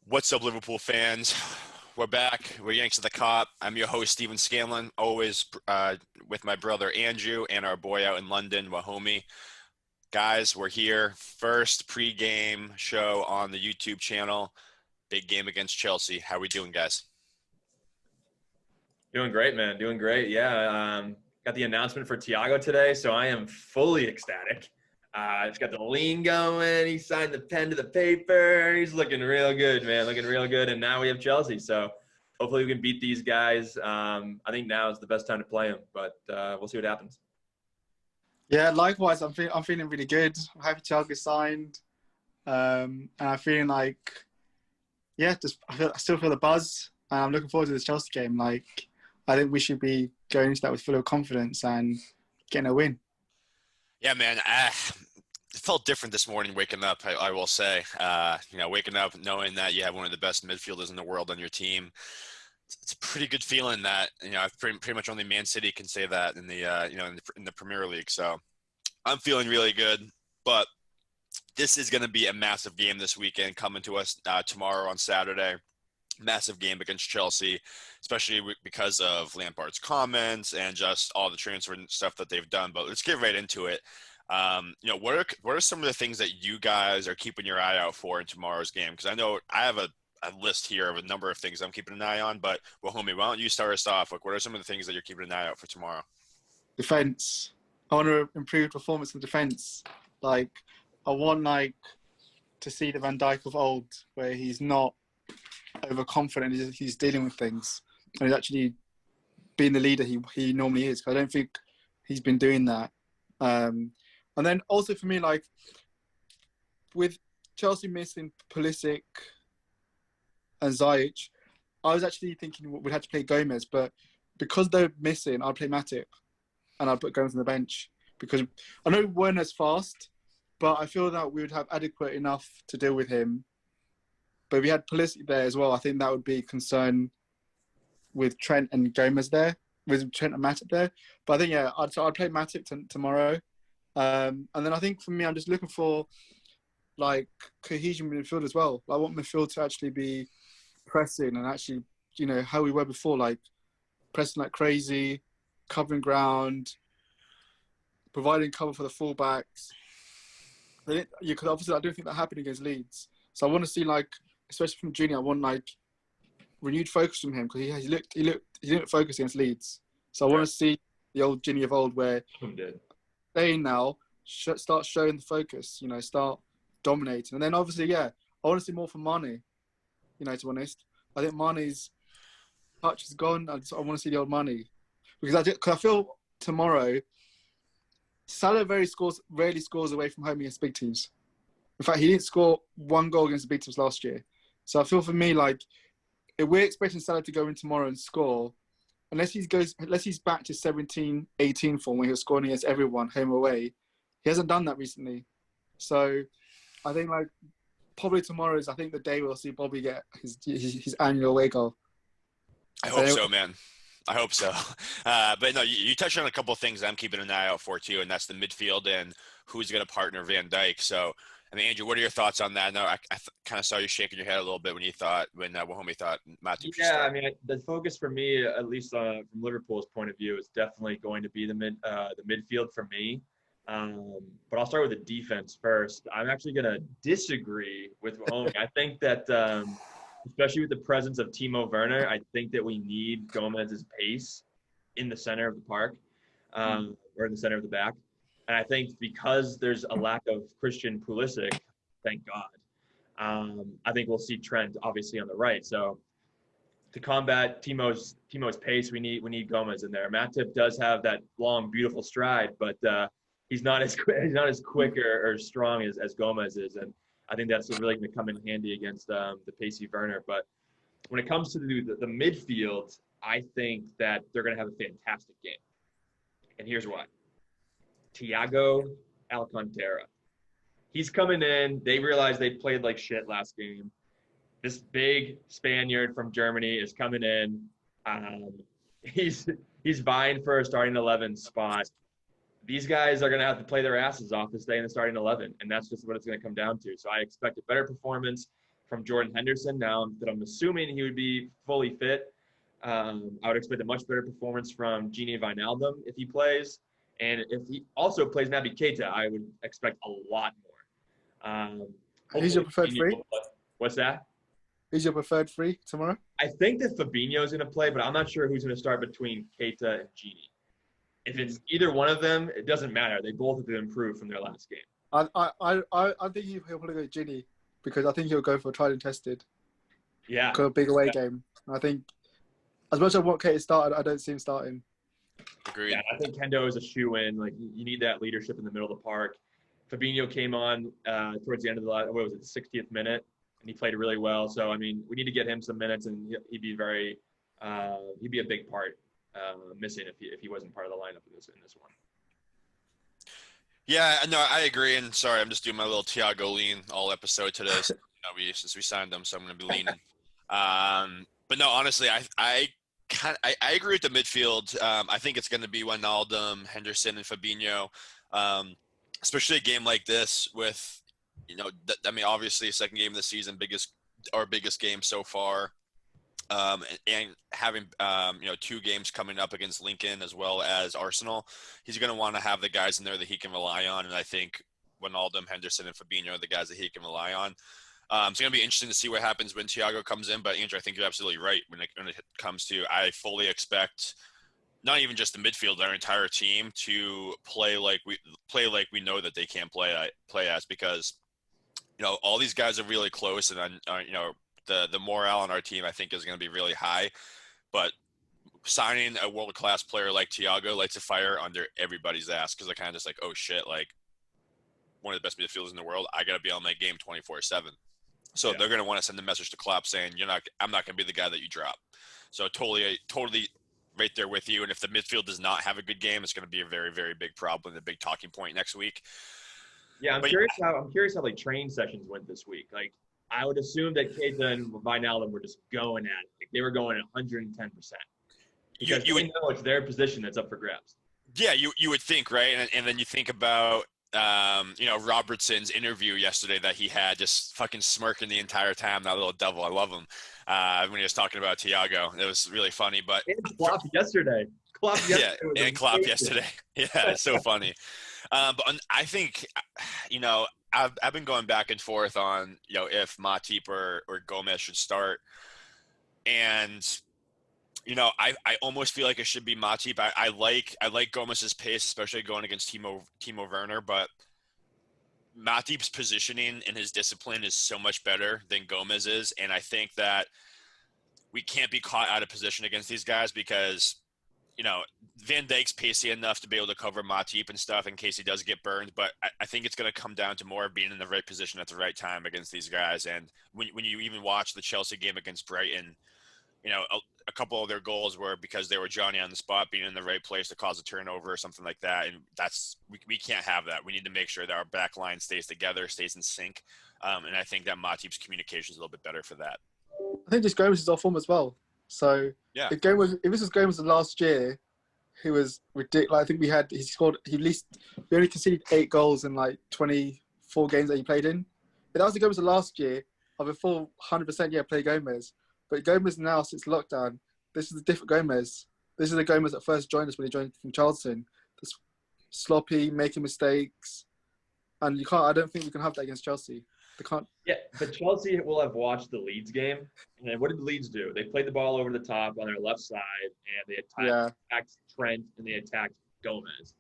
What's up, Liverpool fans? We're back. We're Yanks of the Cop. I'm your host, Stephen Scanlon, always with my brother Andrew and our boy out in London, Wahomie. Guys, we're here. First pre-game show on the YouTube channel. Big game against Chelsea. How we doing, guys? Doing great, man. Doing great. Yeah. Got the announcement for Thiago today, so I am fully ecstatic. He's got the lean going. He signed the pen to the paper. He's looking real good, man. Looking real good. And now we have Chelsea. So hopefully we can beat these guys. I think now is the best time to play them, but we'll see what happens. Yeah, likewise. I'm feeling really good. I'm happy Thiago signed. And I'm feeling like, I still feel the buzz. And I'm looking forward to this Chelsea game. I think we should be going into that with full of confidence and getting a win. Yeah, man. It felt different this morning waking up, I will say. Waking up knowing that you have one of the best midfielders in the world on your team. It's a pretty good feeling that, pretty much only Man City can say that in the Premier League. So I'm feeling really good. But this is going to be a massive game this weekend coming to us tomorrow on Saturday. Massive game against Chelsea, especially because of Lampard's comments and just all the transfer stuff that they've done. But let's get right into it. What are some of the things that you guys are keeping your eye out for in tomorrow's game? Because I know I have a list here of a number of things I'm keeping an eye on. But, homie, why don't you start us off? What are some of the things that you're keeping an eye out for tomorrow? Defense. I want to improve performance in defense. I want to see the Van Dijk of old, where he's not overconfident. He's dealing with things, and he's actually being the leader he normally is. I don't think he's been doing that. And then also for me, with Chelsea missing Pulisic and Ziyech, I was actually thinking we'd have to play Gomez, but because they're missing, I'd play Matip and I'd put Gomez on the bench, because I know Werner's fast, but I feel that we would have adequate enough to deal with him. But if we had Pulisic there as well, I think that would be a concern with Trent and Gomez there, with Trent and Matip there. But I think, I'd play Matip tomorrow. And then I think for me, I'm just looking for, cohesion midfield as well. I want midfield to actually be pressing and actually, how we were before, pressing like crazy, covering ground, providing cover for the fullbacks. I don't think that happened against Leeds. So I want to see, especially from Junior, I want renewed focus from him, because he didn't focus against Leeds. So I want to see the old Junior of old, where they now start showing the focus, start dominating. And then obviously, I want to see more from Mane. To be honest, I think Mane's touch is gone. I want to see the old Mane, because I feel tomorrow Salah rarely scores away from home against big teams. In fact, he didn't score one goal against the big teams last year. So I feel for me, if we're expecting Salah to go in tomorrow and score, unless he's back to 17-18 form, where he was scoring against everyone, home away, he hasn't done that recently. So I think probably tomorrow is, the day we'll see Bobby get his annual away goal. I hope so, man. I hope so. But no, you touched on a couple of things I'm keeping an eye out for too, and that's the midfield and who's going to partner Van Dijk. So, Andrew, what are your thoughts on that? No, I kind of saw you shaking your head a little bit when Wahomie thought Matip should start. The focus for me, at least from Liverpool's point of view, is definitely going to be the midfield for me. But I'll start with the defense first. I'm actually going to disagree with Wahomie. I think that, especially with the presence of Timo Werner, I think that we need Gomez's pace in the center of the park, or in the center of the back. And I think because there's a lack of Christian Pulisic, thank God, I think we'll see Trent obviously on the right. So to combat Timo's pace, we need Gomez in there. Matip does have that long, beautiful stride, but he's not as quick or strong as Gomez is, and I think that's really going to come in handy against the pacey Werner. But when it comes to the midfield, I think that they're going to have a fantastic game, and here's why. Thiago Alcantara. He's coming in. They realized they played like shit last game. This big Spaniard from Germany is coming in. He's vying for a starting 11 spot. These guys are going to have to play their asses off to stay in the starting 11, and that's just what it's going to come down to. So I expect a better performance from Jordan Henderson now that I'm assuming he would be fully fit. I would expect a much better performance from Gini Wijnaldum if he plays. And if he also plays Naby Keita, I would expect a lot more. Who's your preferred Fabinho three? will play. What's that? Who's your preferred three tomorrow? I think that Fabinho is going to play, but I'm not sure who's going to start between Keita and Gini. If it's either one of them, it doesn't matter. They both have improved from their last game. I think he'll probably go Ginny because I think he'll go for a tried and tested. Yeah. A big away game. I think as much as I want Kate to start, I don't see him starting. Agreed. Yeah, I think Kendo is a shoe-in. Like, you need that leadership in the middle of the park. Fabinho came on towards the end of the last, 60th minute, and he played really well. So, I mean, we need to get him some minutes, and he'd be a big part missing if he wasn't part of the lineup in this one. Yeah, no, I agree. And sorry, I'm just doing my little Thiago lean all episode today. So, since we signed him, so I'm going to be leaning. But no, honestly, I agree with the midfield. I think it's going to be Wijnaldum, Henderson, and Fabinho. Especially a game like this with, obviously second game of the season, our biggest game so far. And having, 2 games coming up against Lincoln as well as Arsenal, he's going to want to have the guys in there that he can rely on. And I think Wijnaldum, Henderson, and Fabinho are the guys that he can rely on. It's going to be interesting to see what happens when Thiago comes in. But, Andrew, I think you're absolutely right when it comes to – I fully expect not even just the midfield, our entire team to play like we know that they can play as because, all these guys are really close and, the morale on our team, I think, is going to be really high. But signing a world-class player like Thiago lights a fire under everybody's ass because they're kind of just like, oh, shit, like one of the best midfielders in the world. I got to be on my game 24/7. So They're going to want to send a message to Klopp saying, I'm not going to be the guy that you drop. So totally right there with you. And if the midfield does not have a good game, it's going to be a very, very big problem and a big talking point next week. Yeah, I'm curious how like training sessions went this week. Like, I would assume that Keita and Wijnaldum were just going at it. Like, they were going at 110%. Because you know it's their position that's up for grabs. Yeah, you would think, right? And then you think about, Robertson's interview yesterday that he had, just fucking smirking the entire time. That little devil, I love him. When he was talking about Thiago, it was really funny. But and Klopp yesterday. Klopp yesterday. Yeah, it's so funny. But I think, I've been going back and forth on, if Matip or Gomez should start. And, I almost feel like it should be Matip. I like Gomez's pace, especially going against Timo Werner. But Matip's positioning and his discipline is so much better than Gomez is. And I think that we can't be caught out of position against these guys because – Van Dijk's pacey enough to be able to cover Matip and stuff in case he does get burned. But I think it's going to come down to more being in the right position at the right time against these guys. And when you even watch the Chelsea game against Brighton, a couple of their goals were because they were Johnny on the spot, being in the right place to cause a turnover or something like that. And we can't have that. We need to make sure that our back line stays together, stays in sync. And I think that Matip's communication is a little bit better for that. I think just Gomez is off form as well. So yeah, if this was Gomez last year, he was ridiculous. I think we only conceded 8 goals in like 24 games that he played in. If that was the Gomez last year, I'd be full 100% play Gomez. But Gomez now, since lockdown, this is a different Gomez. This is the Gomez that first joined us when he joined from Charlton. This sloppy, making mistakes, and I don't think we can have that against Chelsea. They can't. Yeah, but Chelsea will have watched the Leeds game. And what did the Leeds do? They played the ball over the top on their left side, and they attacked Trent, and they attacked Gomez.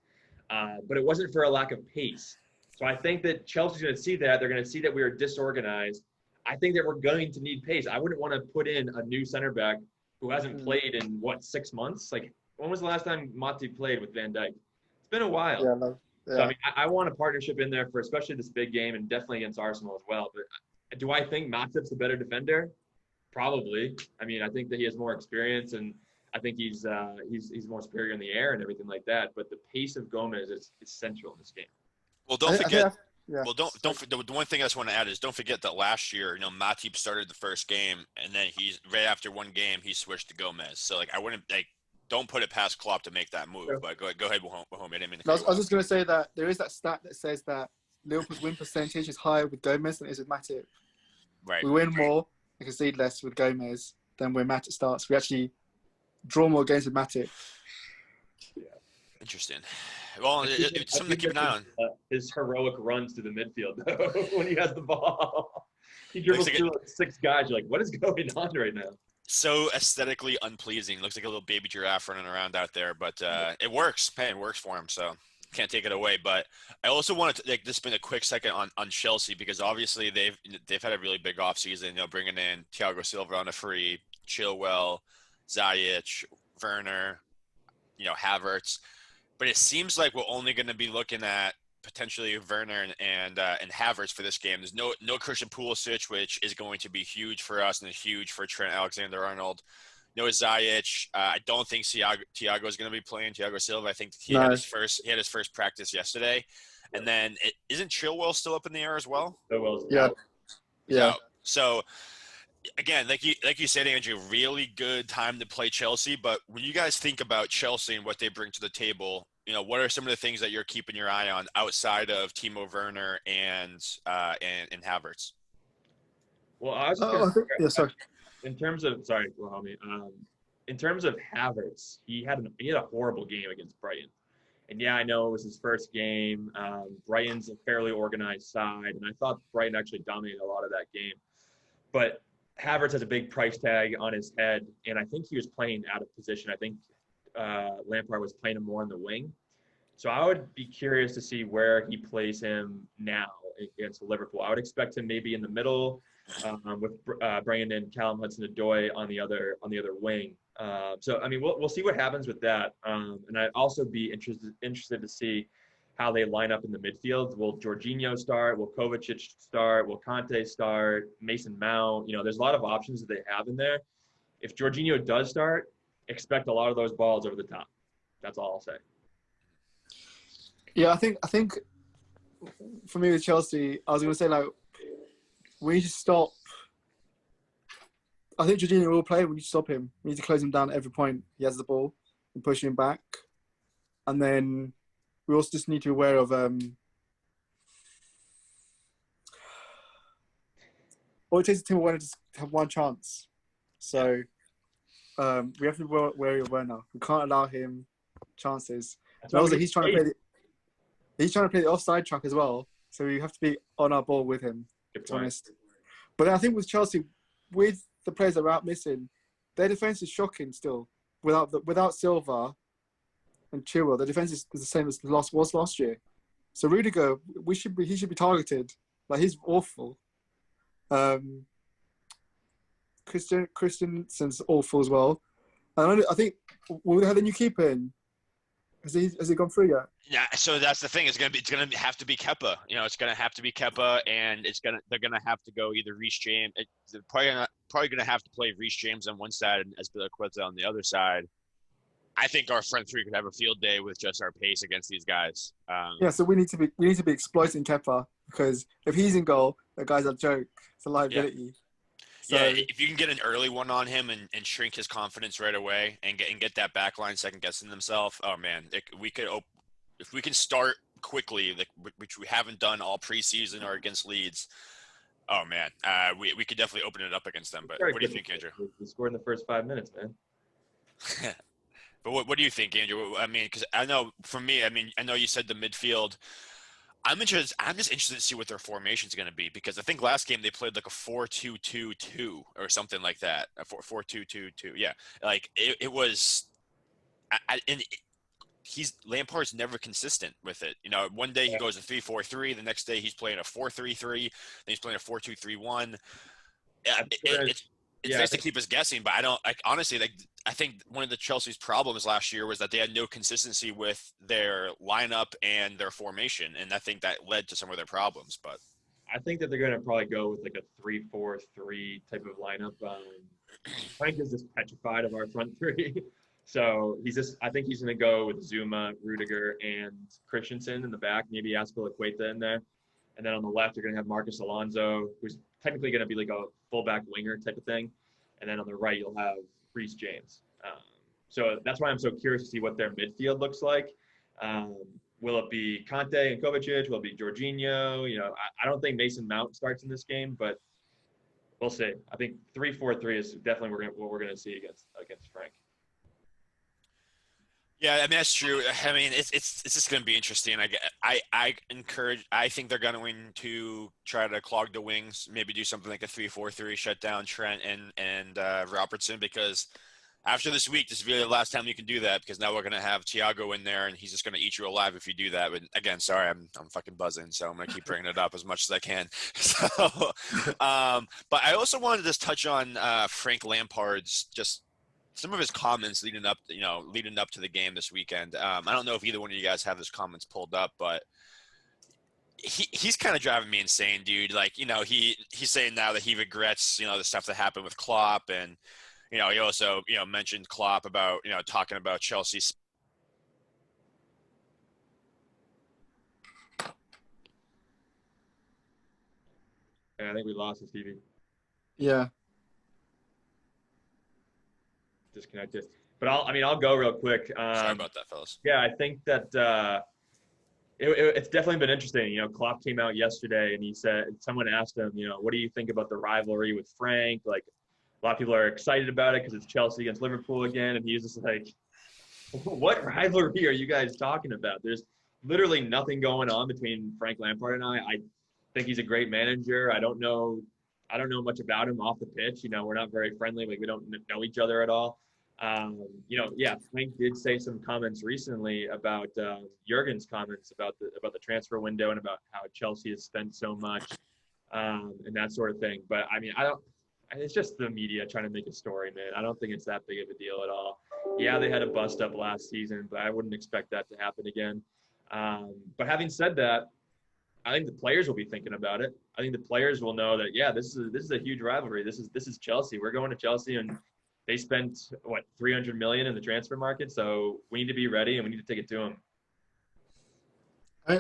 But it wasn't for a lack of pace. So I think that Chelsea's going to see that. They're going to see that we are disorganized. I think that we're going to need pace. I wouldn't want to put in a new center back who hasn't played in, 6 months? Like, when was the last time Matip played with Van Dijk? It's been a while. Yeah. So, I mean, I want a partnership in there for especially this big game and definitely against Arsenal as well. But do I think Matip's a better defender? Probably. I mean, I think that he has more experience, and I think he's more superior in the air and everything like that. But the pace of Gomez is essential in this game. Well, don't forget. Well, don't. The one thing I just want to add is don't forget that last year, Matip started the first game, and then he's right after one game he switched to Gomez. So I wouldn't don't put it past Klopp to make that move. Sure. But go ahead, Wahome. I was just going to say that there is that stat that says that Liverpool's win percentage is higher with Gomez than it is with Matip. Right. We win more and concede less with Gomez than when Matic starts. We actually draw more games with Matic. Interesting. Well, it's something to keep an eye on. His heroic runs to the midfield, though, when he has the ball. He dribbles through like 6 guys. You're like, what is going on right now? So aesthetically unpleasing. Looks like a little baby giraffe running around out there, but it works. Hey, it works for him, so can't take it away. But I also wanted to just spend a quick second on Chelsea, because obviously they've had a really big offseason, bringing in Thiago Silva on a free, Chilwell, Ziyech, Werner, Havertz. But it seems like we're only going to be looking at potentially Werner and Havertz for this game. There's no Christian Pulisic, which is going to be huge for us and huge for Trent Alexander-Arnold. No Ziyech. I don't think Thiago is going to be playing. Thiago Silva. I think he had his first practice yesterday. And then isn't Chilwell still up in the air as well? Yeah. So again, like you said, Andrew, really good time to play Chelsea. But when you guys think about Chelsea and what they bring to the table, what are some of the things that you're keeping your eye on outside of Timo Werner and Havertz? Well, I was sorry. In terms of Havertz, he had a horrible game against Brighton. And yeah, I know it was his first game. Brighton's a fairly organized side, and I thought Brighton actually dominated a lot of that game. But Havertz has a big price tag on his head, and I think he was playing out of position. I think Lampard was playing him more on the wing. So I would be curious to see where he plays him now against Liverpool. I would expect him maybe in the middle with bringing in Callum Hudson-Odoi on the other wing. So I mean, we'll see what happens with that. And I'd also be interested to see how they line up in the midfield. Will Jorginho start? Will Kovacic start? Will Conte start? Mason Mount? There's a lot of options that they have in there. If Jorginho does start, expect a lot of those balls over the top. That's all I'll say. Yeah, I think for me with Chelsea, I was going to say, we need to stop. I think Jorginho will play. We need to stop him. We need to close him down at every point he has the ball and push him back. And then we also just need to be aware of all it takes a team to have one chance. So we have to be wary of Werner. We can't allow him chances. Also, he's trying to play the offside track as well. So we have to be on our ball with him, to be honest. But I think with Chelsea, with the players that are out missing, their defence is shocking still. Without Silva and Chilwell, the defence is the same as was last year. So Rudiger, he should be targeted. He's awful. Christensen's awful as well. And I think will they have a new keeper in? Has he gone through yet? Yeah, so that's the thing. It's gonna have to be Kepa. It's gonna have to be Kepa, and they're gonna have to go either Reece James. They're probably gonna have to play Reece James on one side and Azpilicueta on the other side. I think our front three could have a field day with just our pace against these guys. So we need to be exploiting Kepa, because if he's in goal, the guy's a joke. It's a liability. Yeah. So, if you can get an early one on him and shrink his confidence right away and get that back line second guessing themselves, oh man, if we can start quickly, which we haven't done all preseason or against Leeds, oh man, we could definitely open it up against them. But what do you think, Andrew? We scored in the first 5 minutes, man. But what do you think, Andrew? I mean, because I know for me, I know you said the midfield. I'm just interested to see what their formation is going to be, because I think last game they played like a 4-2-2-2 or something like that. A 4-2-2-2. Yeah. It was, and Lampard's never consistent with it. One day he goes a 3-4-3, the next day he's playing a 4-3-3, then he's playing a 4-2-3-1. It's nice to keep us guessing, but honestly, I think one of the Chelsea's problems last year was that they had no consistency with their lineup and their formation, and I think that led to some of their problems. But I think that they're going to probably go with like a 3-4-3 type of lineup. Frank is just petrified of our front three, so I think he's going to go with Zuma, Rudiger, and Christensen in the back, maybe Azpilicueta in there, and then on the left you're going to have Marcus Alonso, who's technically going to be like a fullback winger type of thing, and then on the right you'll have Reece James. So that's why I'm so curious to see what their midfield looks like. Will it be Conte and Kovacic? Will it be Jorginho? I don't think Mason Mount starts in this game, but we'll see. I think 3-4-3 is definitely what we're gonna see against Frank. Yeah, I mean that's true. I mean it's just going to be interesting. I think they're going to try to clog the wings, maybe do something like a 3-4-3, shut down Trent and Robertson, because after this week, this is really the last time you can do that, because now we're going to have Thiago in there and he's just going to eat you alive if you do that. But again, sorry, I'm fucking buzzing, so I'm going to keep bringing it up as much as I can. So, but I also wanted to just touch on Frank Lampard's just some of his comments leading up to the game this weekend. I don't know if either one of you guys have his comments pulled up, but he's kind of driving me insane, dude. Like, he's saying now that he regrets, the stuff that happened with Klopp, and he also, mentioned Klopp about, talking about Chelsea. And I think we lost his TV. Yeah. Disconnected. But I'll go real quick. Sorry about that, fellas. Yeah, I think that it's definitely been interesting. Klopp came out yesterday and he said, someone asked him, what do you think about the rivalry with Frank? Like, a lot of people are excited about it because it's Chelsea against Liverpool again, and he's just like, what rivalry are you guys talking about? There's literally nothing going on between Frank Lampard and I. I think he's a great manager. I don't know much about him off the pitch. We're not very friendly. Like, we don't know each other at all. Yeah, Frank did say some comments recently about Jurgen's comments about the transfer window and about how Chelsea has spent so much and that sort of thing. But I mean, it's just the media trying to make a story, man. I don't think it's that big of a deal at all. Yeah, they had a bust up last season, but I wouldn't expect that to happen again. But having said that, I think the players will be thinking about it. I think the players will know that, yeah, this is a huge rivalry. This is Chelsea. We're going to Chelsea, and they spent what, 300 million in the transfer market. So we need to be ready, and we need to take it to them.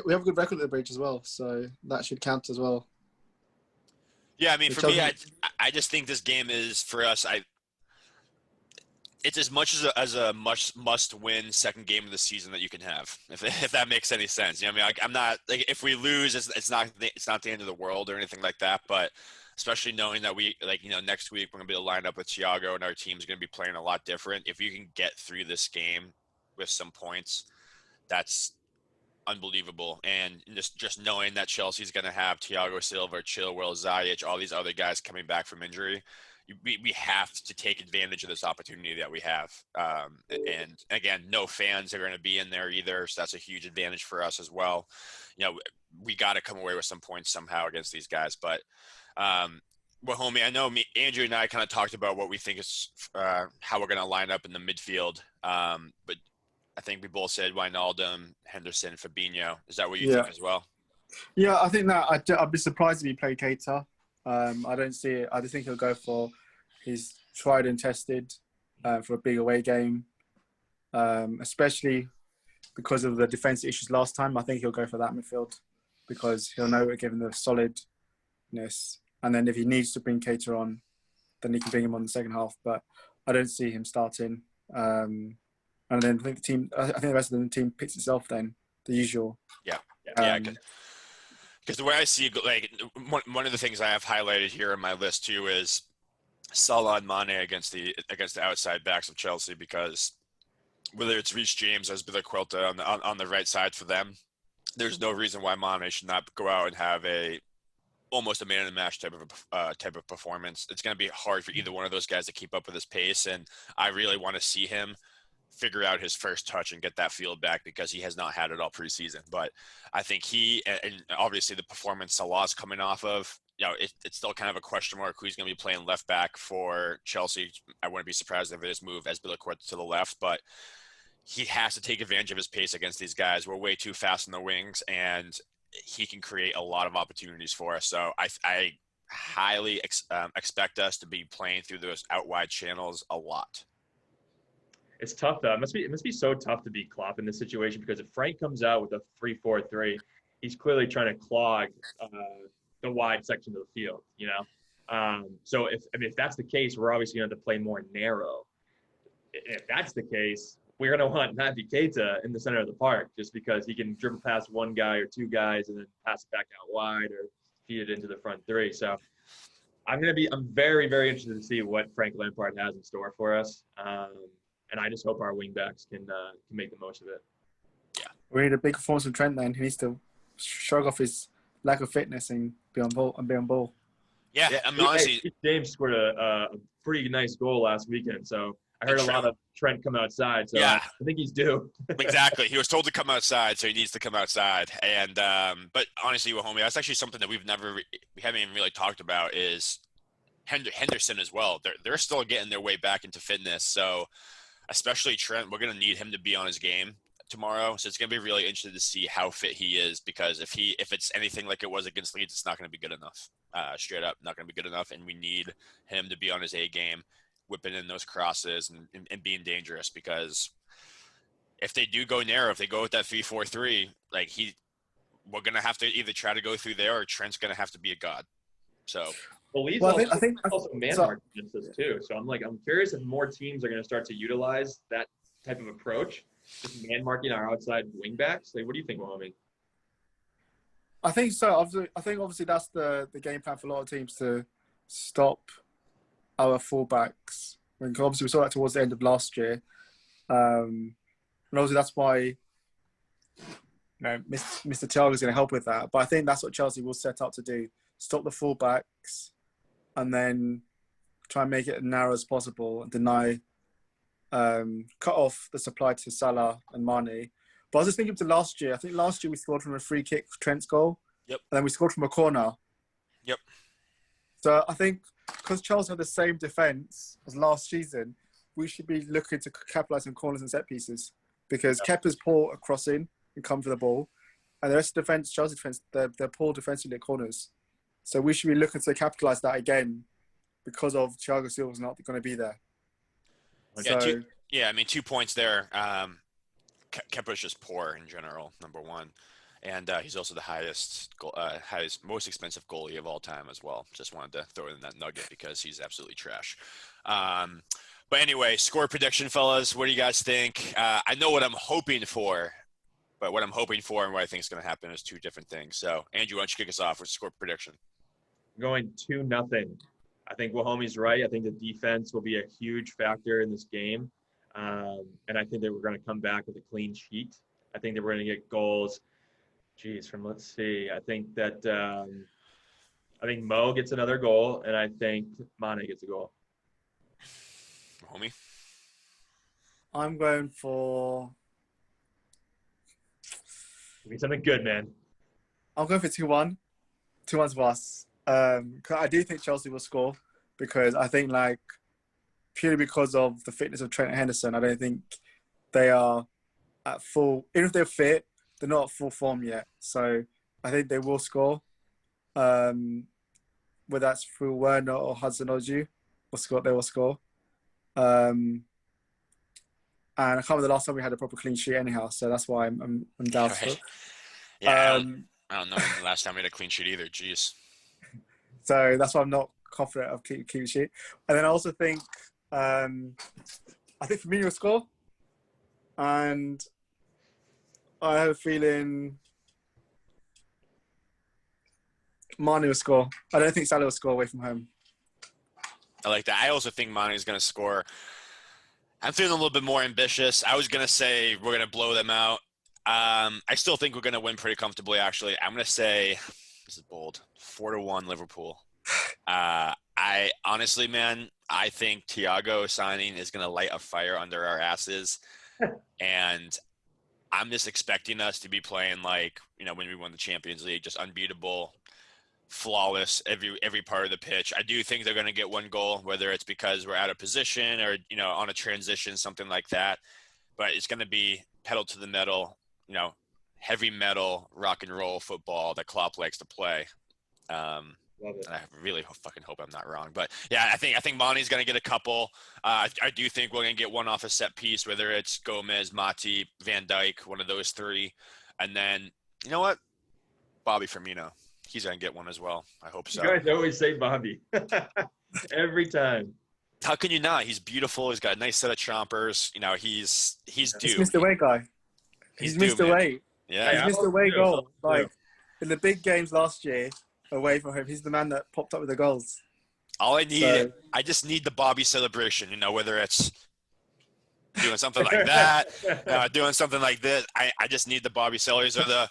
We have a good record at the bridge as well, so that should count as well. Yeah, I mean, for me, I just think this game is, for us, it's as much as a must-win second game of the season that you can have, if that makes any sense. I mean, like, I'm not, like, if we lose, it's not the end of the world or anything like that. But especially knowing that next week we're gonna be lined up with Thiago and our team's gonna be playing a lot different. If you can get through this game with some points, that's unbelievable. And just knowing that Chelsea's going to have Thiago Silva, Chilwell, Ziyech, all these other guys coming back from injury, we have to take advantage of this opportunity that we have. And again, no fans are going to be in there either, so that's a huge advantage for us as well. We got to come away with some points somehow against these guys. But well, homie, I know Andrew and I kind of talked about what we think is how we're going to line up in the midfield. But I think we both said Wijnaldum, Henderson, Fabinho. Is that what you think as well? Yeah, I think that I'd be surprised if he played Keita. I don't see it. I just think he'll go for his tried and tested for a big away game, especially because of the defensive issues last time. I think he'll go for that midfield because he'll know we're giving the solidness. And then if he needs to bring Keita on, then he can bring him on in the second half. But I don't see him starting. And then I think the rest of the team picks itself then, the usual. Yeah. Because the way I see it, like, one of the things I have highlighted here in my list too is Salah and Mane against the outside backs of Chelsea, because whether it's Reece James or Azpilicueta on the right side for them, there's no reason why Mane should not go out and have almost a man of the match type of performance. It's going to be hard for either one of those guys to keep up with his pace, and I really want to see him figure out his first touch and get that field back, because he has not had it all preseason. But I think and obviously the performance Salah's coming off of, it's still kind of a question mark who's going to be playing left back for Chelsea. I wouldn't be surprised if it is moved Azpilicueta to the left, but he has to take advantage of his pace against these guys. We're way too fast in the wings, and he can create a lot of opportunities for us. So I highly expect us to be playing through those out wide channels a lot. It's tough though. It must be so tough to beat Klopp in this situation, because if Frank comes out with a 3-4-3, he's clearly trying to clog the wide section of the field. So if that's the case, we're obviously going to play more narrow. If that's the case, we're going to want Naby Keita in the center of the park, just because he can dribble past one guy or two guys and then pass it back out wide or feed it into the front three. So I'm very, very interested to see what Frank Lampard has in store for us. And I just hope our wingbacks can make the most of it. We need a big performance from Trent then. He needs to shrug off his lack of fitness and be on ball. Yeah, I mean, honestly, James scored a pretty nice goal last weekend, so I heard a lot of Trent come outside. So yeah, I think he's due. Exactly. He was told to come outside, so he needs to come outside. And but honestly, well, homie, that's actually something that we haven't even really talked about is Henderson as well. They're still getting their way back into fitness. So especially Trent, we're gonna need him to be on his game tomorrow. So it's gonna be really interesting to see how fit he is, because if it's anything like it was against Leeds, it's not gonna be good enough. Straight up, not gonna be good enough, and we need him to be on his A game, whipping in those crosses and being dangerous, because if they do go narrow, if they go with that 3-4-3, like we're gonna have to either try to go through there, or Trent's gonna have to be a god. So, I think also man marking against us too. So I'm curious if more teams are gonna start to utilize that type of approach, just man marking our outside wingbacks. Like, what do you think, Mohamed? I think so. I think obviously that's the game plan for a lot of teams, to stop our fullbacks. I mean, obviously we saw that towards the end of last year. And obviously that's why Mr. Thiago is going to help with that. But I think that's what Chelsea will set up to do: stop the fullbacks, and then try and make it as narrow as possible and cut off the supply to Salah and Mane. But I was just thinking to last year. I think last year we scored from a free kick for Trent's goal. Yep. And then we scored from a corner. Yep. So I think because Chelsea had the same defence as last season, we should be looking to capitalise on corners and set pieces, because Kepa's poor at crossing and come for the ball, and the rest of the defence, Chelsea defence, they're poor defensively at corners. So we should be looking to capitalise that again, because of Thiago Silva's not going to be there. I mean, 2 points there. Kepa's just poor in general, number one. And he's also the most expensive goalie of all time as well. Just wanted to throw in that nugget because he's absolutely trash. But anyway, score prediction, fellas. What do you guys think? I know what I'm hoping for, but what I'm hoping for and what I think is going to happen is two different things. So, Andrew, why don't you kick us off with score prediction? I'm going 2-0. I think Wahomie's right. I think the defense will be a huge factor in this game. And I think that we're going to come back with a clean sheet. I think that we're going to get goals. Let's see. I think that I think Mo gets another goal, and I think Mane gets a goal. Homie? I'm going for... Give me something good, man. I'm going for 2-1. 2-1 for us. I do think Chelsea will score, because I think, purely because of the fitness of Trent and Henderson, I don't think they are at full... Even if they're fit, they're not at full form yet. So I think they will score. Whether that's through Werner or Hudson-Odoi, they will score. And I can't remember the last time we had a proper clean sheet anyhow, so that's why I'm doubtful. Right. Yeah, I don't know the last time we had a clean sheet either. Jeez. So that's why I'm not confident of clean sheet. And then I also think I think Firmino will score, and I have a feeling Mane will score. I don't think Salah will score away from home. I like that. I also think Mane is going to score. I'm feeling a little bit more ambitious. I was going to say we're going to blow them out. I still think we're going to win pretty comfortably, actually. I'm going to say, this is bold, 4-1 Liverpool. I honestly, man, I think Thiago signing is going to light a fire under our asses. And I'm just expecting us to be playing when we won the Champions League, just unbeatable, flawless every part of the pitch. I do think they're going to get one goal, whether it's because we're out of position or, on a transition, something like that. But it's going to be pedal to the metal, heavy metal, rock and roll football that Klopp likes to play. Love it. And I really fucking hope I'm not wrong. But, yeah, I think Mane's going to get a couple. I do think we're going to get one off a set piece, whether it's Gomez, Matip, Van Dijk, one of those three. And then, you know what? Bobby Firmino. He's going to get one as well. I hope so. You guys always say Bobby. Every time. How can you not? He's beautiful. He's got a nice set of chompers. He's due. He's missed away guy. He's missed away. Yeah. He's missed away goal. In the big games last year, away from home, he's the man that popped up with the goals. All I need, So, I just need the Bobby celebration. Whether it's doing something like that, doing something like this. I just need the Bobby Sellers or the.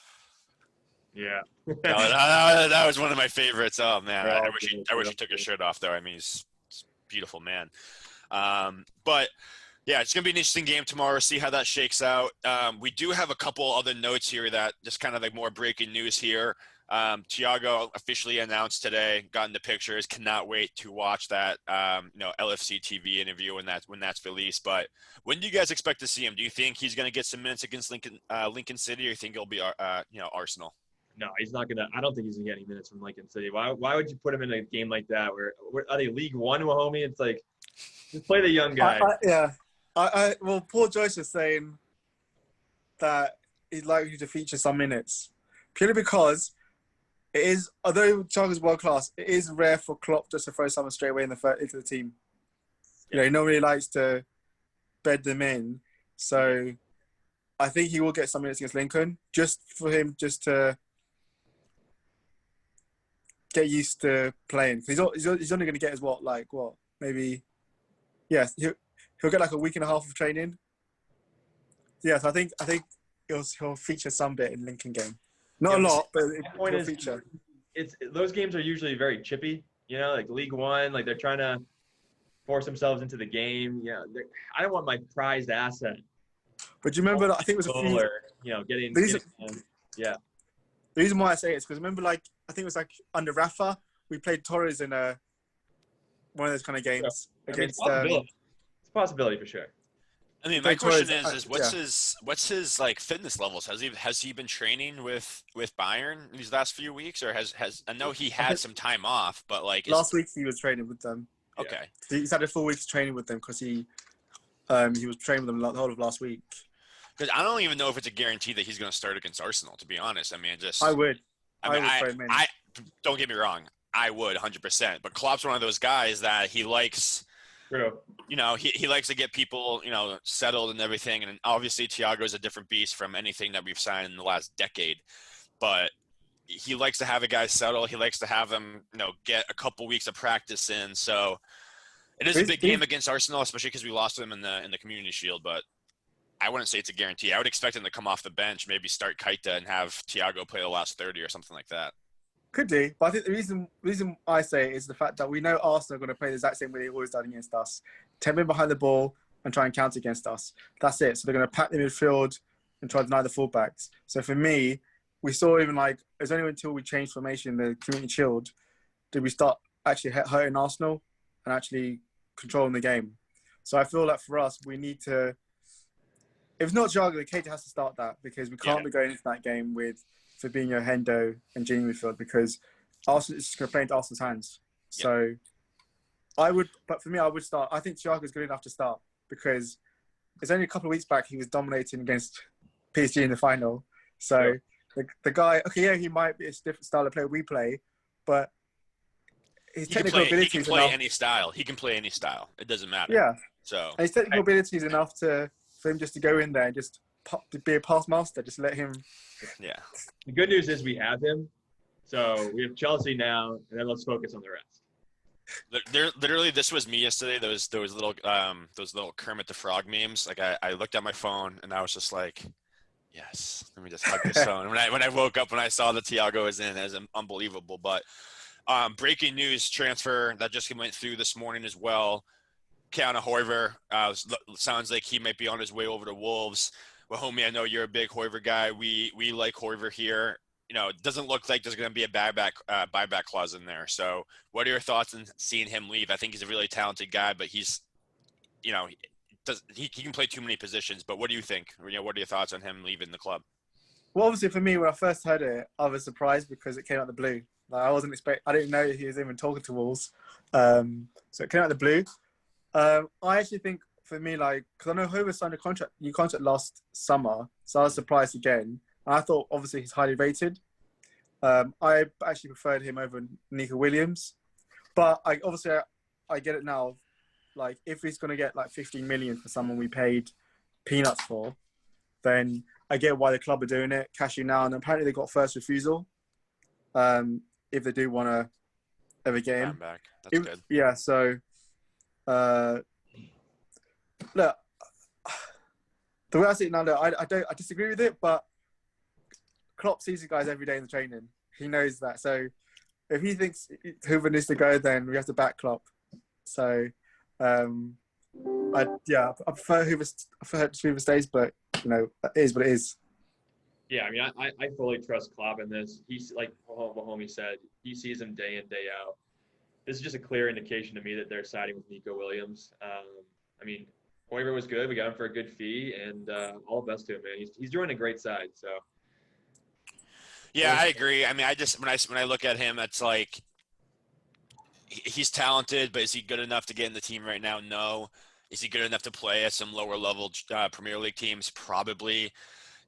Yeah. That was one of my favorites. Oh man, I wish he took his Good. shirt off though. I mean, he's a beautiful man. But yeah, it's gonna be an interesting game tomorrow. See how that shakes out. We do have a couple other notes here that just kind of like more breaking news here. Thiago officially announced today, got into pictures. Cannot wait to watch that LFC TV interview when that's released. But when do you guys expect to see him? Do you think he's going to get some minutes against Lincoln City, or you think it'll be Arsenal? No, he's not gonna. I don't think he's gonna get any minutes from Lincoln City. Why would you put him in a game like that? Where are they League One, homie? It's like just play the young guy. Well, Paul Joyce is saying that he'd like you to feature some minutes, purely because it is, although Thiago's world class, it is rare for Klopp just to throw someone straight away into the team. He normally likes to bed them in. So I think he will get some minutes against Lincoln, just for him just to get used to playing. He's only going to get maybe, yes, he'll get like a week and a half of training. Yes, I think he'll feature some bit in Lincoln game. Not a lot, but he'll feature. Those games are usually very chippy, like League One, like they're trying to force themselves into the game. I don't want my prized asset. But do you remember? I think it was a few. Getting. Yeah. The reason why I say it is because remember, I think it was under Rafa, we played Torres in one of those kind of games against. It's a possibility for sure. I mean, my question is what's his fitness levels? Has he been training with Bayern these last few weeks, or has I know he had some time off, but last week he was training with them. Okay, yeah. He's had a full week's training with them because he was training with them the whole of last week. Because I don't even know if it's a guarantee that he's going to start against Arsenal. To be honest, I mean, I would. I don't get me wrong. I would 100%. But Klopp's one of those guys that he likes. True. He likes to get people, settled and everything. And obviously, Thiago is a different beast from anything that we've signed in the last decade. But he likes to have a guy settle. He likes to have him, get a couple weeks of practice in. So it is a big game against Arsenal, especially because we lost them in the Community Shield. But I wouldn't say it's a guarantee. I would expect him to come off the bench, maybe start Keita and have Thiago play the last 30 or something like that. Could do, but I think the reason I say it is the fact that we know Arsenal are going to play the exact same way they've always done against us. 10 men behind the ball and try and counter against us. That's it. So they're going to pack the midfield and try to deny the fullbacks. So for me, we saw even it was only until we changed formation, the Community Shield, did we start actually hurting Arsenal and actually controlling the game. So I feel like for us, we need to, if it's not Thiago, Keita has to start that because we can't be going into that game with Fabinho, Hendo, and Gini midfield because Arsenal is going to play into Arsenal's hands. So but for me, I would start. I think Thiago is good enough to start because it's only a couple of weeks back he was dominating against PSG in the final. So the guy, he might be a different style of player we play, but his technical ability he can play any style. He can play any style. It doesn't matter. Yeah. So and his technical ability is enough for him just to go in there and just be a pass master. Just let him. Yeah. The good news is we have him. So we have Chelsea now, and then let's focus on the rest. Literally, this was me yesterday. Those little Kermit the Frog memes. I looked at my phone and I was just like, yes, let me just hug this phone. When I woke up, when I saw that Thiago was in, it was unbelievable. But breaking news transfer that just went through this morning as well. Ki-Jana Hoever sounds like he might be on his way over to Wolves. Well, homie, I know you're a big Hoever guy. We like Hoever here. It doesn't look like there's going to be a buyback clause in there. So what are your thoughts on seeing him leave? I think he's a really talented guy, but he's, he can play too many positions. But what do you think? What are your thoughts on him leaving the club? Well, obviously for me, when I first heard it, I was surprised because it came out of the blue. I didn't know he was even talking to Wolves. So it came out of the blue. I actually think for me, because I know Hoever signed a new contract last summer, so I was surprised again. And I thought, obviously, he's highly rated. I actually preferred him over Nico Williams. But I get it now. If he's going to get 15 million for someone we paid peanuts for, then I get why the club are doing it, cashing now. And apparently they got first refusal if they do want to every game. Back. That's good. Yeah. So, look, the way I see it now, look, I disagree with it, but Klopp sees you guys every day in the training. He knows that. So if he thinks Hoever needs to go, then we have to back Klopp. So, I prefer Hoover stays, but it is what it is. Yeah, I mean, I fully trust Klopp in this. He's like Mahomie said, he sees him day in, day out. This is just a clear indication to me that they're siding with Nico Williams. I mean, Hoever was good. We got him for a good fee, and all the best to him, man. He's doing a great side. So. Yeah, I agree. I mean, when I look at him, it's like he's talented, but is he good enough to get in the team right now? No. Is he good enough to play at some lower level Premier League teams? Probably.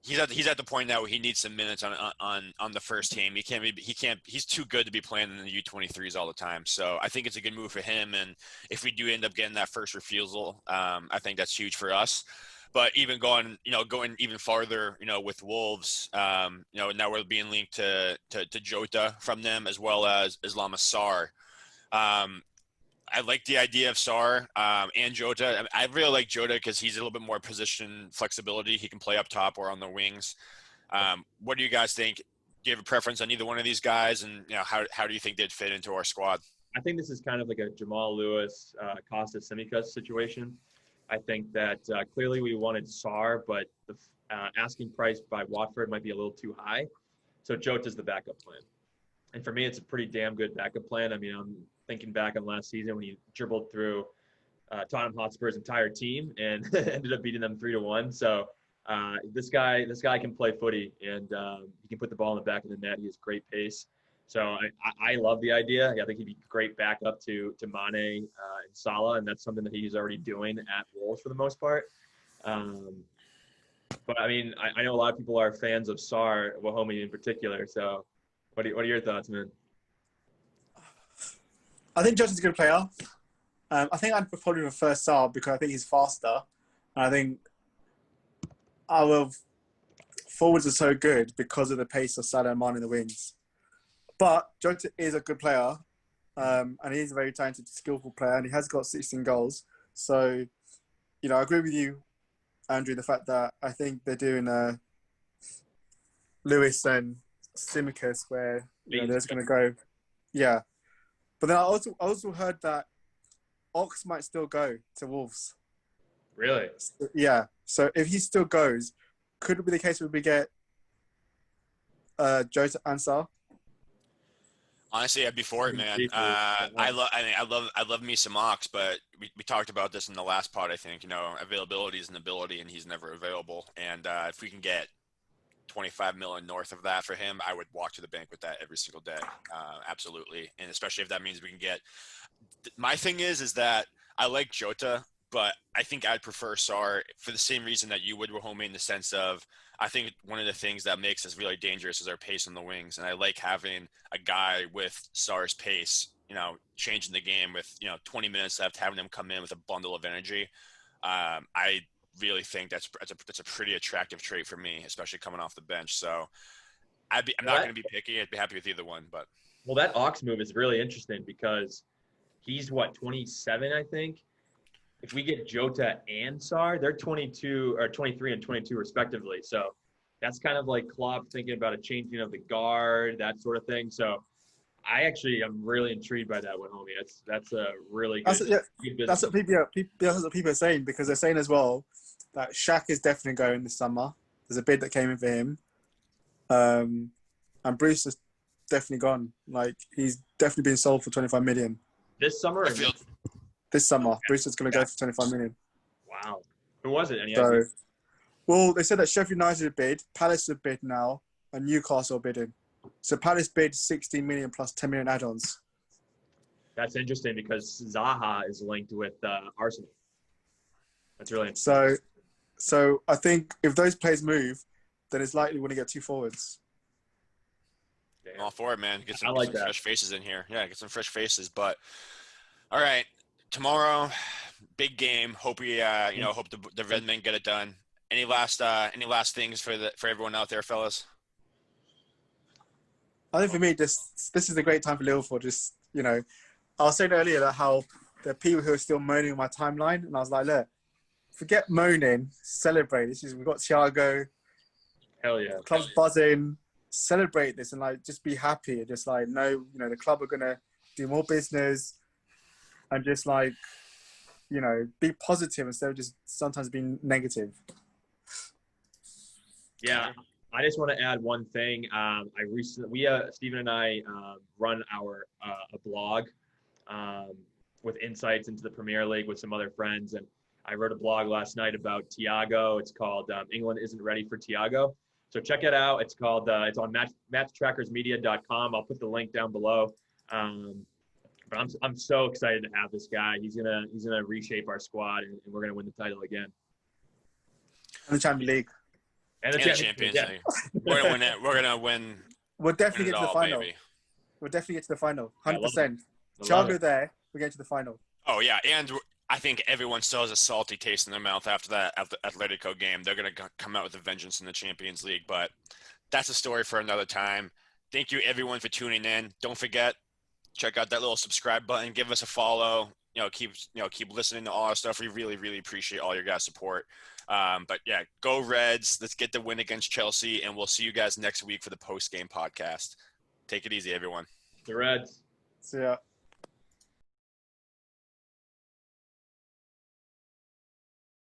He's at the point now where he needs some minutes on the first team. He's too good to be playing in the U23s all the time. So I think it's a good move for him. And if we do end up getting that first refusal, I think that's huge for us. But even going even farther, with Wolves, now we're being linked to Jota from them as well as Sarr. I like the idea of Sarr and Jota. I really like Jota because he's a little bit more position flexibility. He can play up top or on the wings. What do you guys think? Do you have a preference on either one of these guys? And how do you think they'd fit into our squad? I think this is kind of like a Jamal Lewis, Costa Simicas situation. I think that clearly we wanted Sarr, but the asking price by Watford might be a little too high. So Jota's the backup plan. And for me, it's a pretty damn good backup plan. I mean, I'm thinking back on last season when he dribbled through Tottenham Hotspur's entire team and ended up beating them 3-1. So this guy can play footy, and he can put the ball in the back of the net. He has great pace. So I love the idea. I think he'd be great backup to Mane and Salah, and that's something that he's already doing at Wolves for the most part. But I mean, I know a lot of people are fans of Sarr, Wahomie in particular. So what are your thoughts, man? I think Jota's a good player. I think I'd probably prefer Sarr because I think he's faster. And I think our forwards are so good because of the pace of Salah and Mane in the wings. But Jota is a good player, and he's a very talented, skillful player, and he has got 16 goals. So, I agree with you, Andrew, the fact that I think they're doing Lewis and Simicas where they're just going to go. Yeah. But then I also heard that Ox might still go to Wolves. Really? Yeah. So if he still goes, could it be the case where we get Jota and Sarr? Honestly, I'd be for it, man. I love me some Ox, but we talked about this in the last pod. I think availability is an ability, and he's never available. And if we can get 25 million north of that for him, I would walk to the bank with that every single day. Absolutely, and especially if that means we can get. My thing is that I like Jota, but I think I'd prefer Sarr for the same reason that you would, Wahomie, in the sense of I think one of the things that makes us really dangerous is our pace on the wings. And I like having a guy with Sarr's pace, changing the game with, 20 minutes left, having him come in with a bundle of energy. I really think that's a pretty attractive trait for me, especially coming off the bench. So I'm not going to be picky. I'd be happy with either one. But well, that Ox move is really interesting because he's 27, I think. If we get Jota and Sarr, they're 22 or 23 and 22 respectively. So that's kind of like Klopp thinking about a changing of the guard, that sort of thing. So I actually am really intrigued by that one, homie. That's a really good. That's what people are saying, because they're saying as well that Shaq is definitely going this summer. There's a bid that came in for him, and Bruce is definitely gone. Like, he's definitely been sold for 25 million this summer. This summer, Bruce is going to go for 25 million. Wow. Who was it? Well, they said that Sheffield United bid, Palace have bid now, and Newcastle are bidding. So Palace bid 16 million plus 10 million add-ons. That's interesting because Zaha is linked with Arsenal. That's really interesting. So I think if those players move, then it's likely we're going to get two forwards. I'm all for it, man. Get some that. Fresh faces in here. Yeah, get some fresh faces. But all right. Tomorrow, big game. Hope we, hope the Red Men get it done. Any last things for everyone out there, fellas? I think for me, this is a great time for Liverpool. Just you know, I was saying earlier that how the people who are still moaning on my timeline, and I was like, look, forget moaning, celebrate. We've got Thiago, Hell yeah. club's buzzing, celebrate this and like just be happy and just like know, you know, the club are gonna do more business and just like, you know, be positive instead of just sometimes being negative. Yeah, I just want to add one thing. Stephen and I run a blog with insights into the Premier League with some other friends, and I wrote a blog last night about Thiago. It's called England Isn't Ready for Thiago. So check it out. It's called it's on matchtrackersmedia.com. I'll put the link down below. But I'm so excited to have this guy. He's gonna reshape our squad, and we're gonna win the title again. And the Champions League. And the Champions League. We're gonna win it. We're gonna win. We'll definitely get to the final. Baby. We'll definitely get to the final. 100%. it. Thiago there. We're getting to the final. Oh yeah, and I think everyone still has a salty taste in their mouth after that Atletico game. They're gonna come out with a vengeance in the Champions League, but that's a story for another time. Thank you everyone for tuning in. Don't forget, check out that little subscribe button. Give us a follow. Keep listening to all our stuff. We really, really appreciate all your guys' support. But yeah, go Reds. Let's get the win against Chelsea, and we'll see you guys next week for the post-game podcast. Take it easy, everyone. The Reds. See ya.